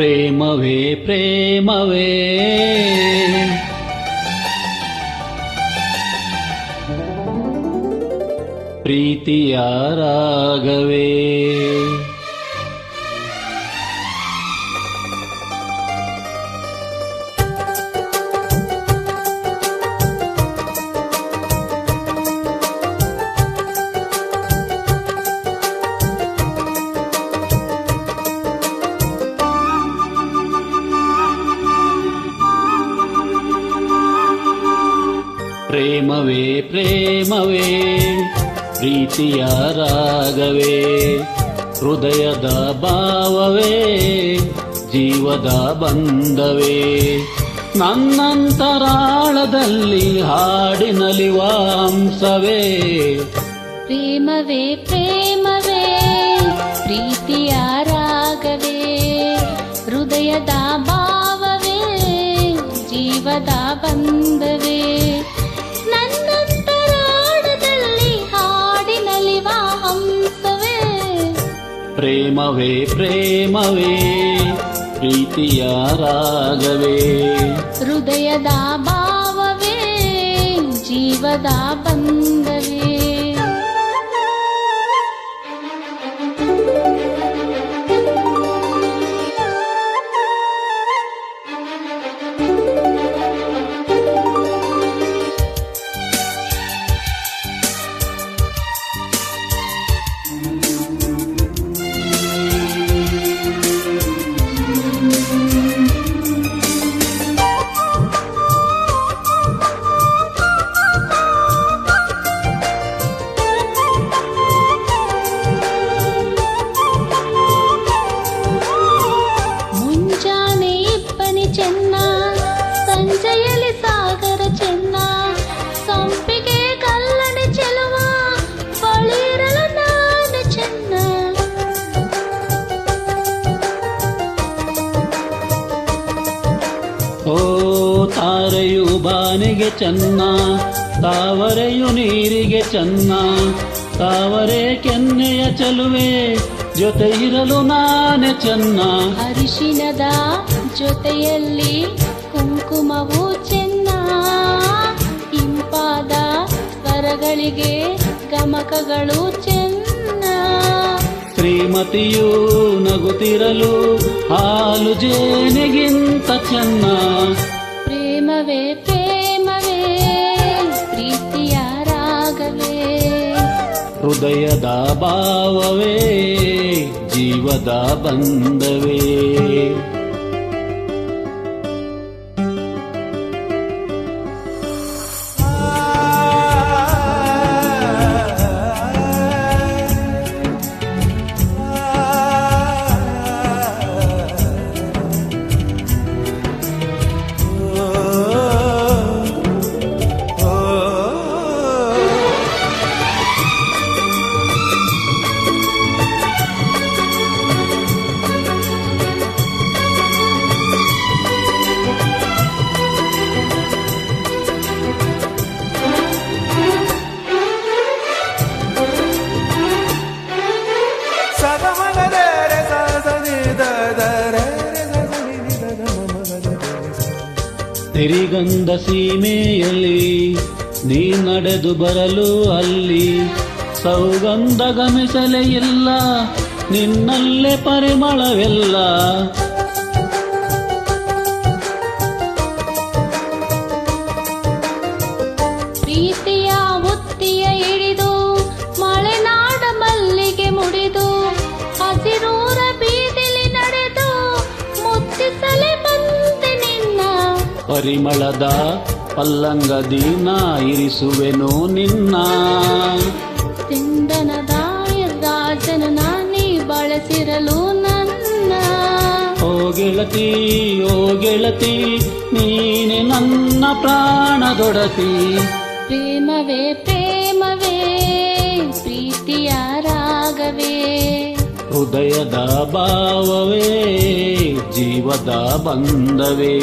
ಪ್ರೇಮವೇ ಪ್ರೇಮವೇ ಪ್ರೀತಿಯ ರಾಗವೇ ಪ್ರೇಮವೇ ಪ್ರೇಮವೇ ಪ್ರೀತಿಯ ರಾಗವೇ ಹೃದಯದ ಭಾವವೇ ಜೀವದ ಬಂಧವೇ ನನ್ನಂತರಾಳದಲ್ಲಿ ಹಾಡಿನಲಿವ ಅಂಶವೇ ಪ್ರೇಮವೇ ಪ್ರೇಮವೇ ಪ್ರೀತಿಯ ರಾಗವೇ ಹೃದಯದ ಭಾವವೇ ಜೀವದ ಬಂಧವೇ ಪ್ರೇಮವೇ ಪ್ರೇಮವೇ ಪ್ರೀತಿಯ ರಾಗವೇ ಹೃದಯದ ಭಾವವೇ ಜೀವದ ಬಂಧವೇ ಸಂಜೆಯಲ್ಲಿ ಸಾಗರ ಚೆನ್ನ ಸಂಪಿಗೆ ಕಲ್ಲನೆ ಚೆಲುವ ಬಳಿರಲು ನಾನು ಚೆನ್ನ ಓ ತಾರೆಯು ಬಾನಿಗೆ ಚೆನ್ನ ತಾವರೆಯು ನೀರಿಗೆ ಚೆನ್ನ ತಾವರೆ ಕೆನ್ನೆಯ ಚೆಲುವೆ ಜೊತೆ ಇರಲು ನಾನೇ ಚೆನ್ನ ಅರಿಶಿನದ ಜೊತೆಯಲ್ಲಿ ಕುಂಕುಮವು ಚೆನ್ನ ಇಂಪಾದ ಸ್ವರಗಳಿಗೆ ಗಮಕಗಳು ಚೆನ್ನ ಶ್ರೀಮತಿಯು ನಗುತ್ತಿರಲು ಹಾಲು ಜೇನಿಗಿಂತ ಚೆನ್ನ ಪ್ರೇಮವೇ ಪ್ರೇಮವೇ ಪ್ರೀತಿಯ ರಾಗವೇ ಹೃದಯದ ಭಾವವೇ ಜೀವದ ಬಂಧವೇ ಸಿರಿಗಂಧ ಸೀಮೆಯಲ್ಲಿ ನೀ ನಡೆದು ಬರಲು ಅಲ್ಲಿ ಸೌಗಂಧ ಗಮಿಸಲೇ ಇಲ್ಲ ನಿನ್ನಲ್ಲೇ ಪರಿಮಳವೆಲ್ಲ ಪ್ರೀತಿಯ ಉತ್ತಿಯ ಹಿಡಿದು ಮಲೆನಾಡ ಮಲ್ಲಿಗೆ ಮುಡಿದು ಹಸಿರೂರ ಬೀದಿಲಿ ನಡೆದು ಮುತ್ತಿಸಲೇ ಬಂದೆ ನಿನ್ನ ಪರಿಮಳದ ಪಲ್ಲಂಗದಿ ನಾ ಇರಿಸುವೆನು ನಿನ್ನ ಸಿಂಧನದ ರಾಜನ ನೀ ಬಳಸಿರಲು ನನ್ನ ಓ ಗೆಳತಿ ನೀನೆ ನನ್ನ ಪ್ರಾಣದೊಡತಿ ಪ್ರೇಮವೇ ಪ್ರೇಮವೇ ಪ್ರೀತಿಯ ರಾಗವೇ ಹೃದಯದ ಭಾವವೇ ಜೀವದ ಬಂಧವೇ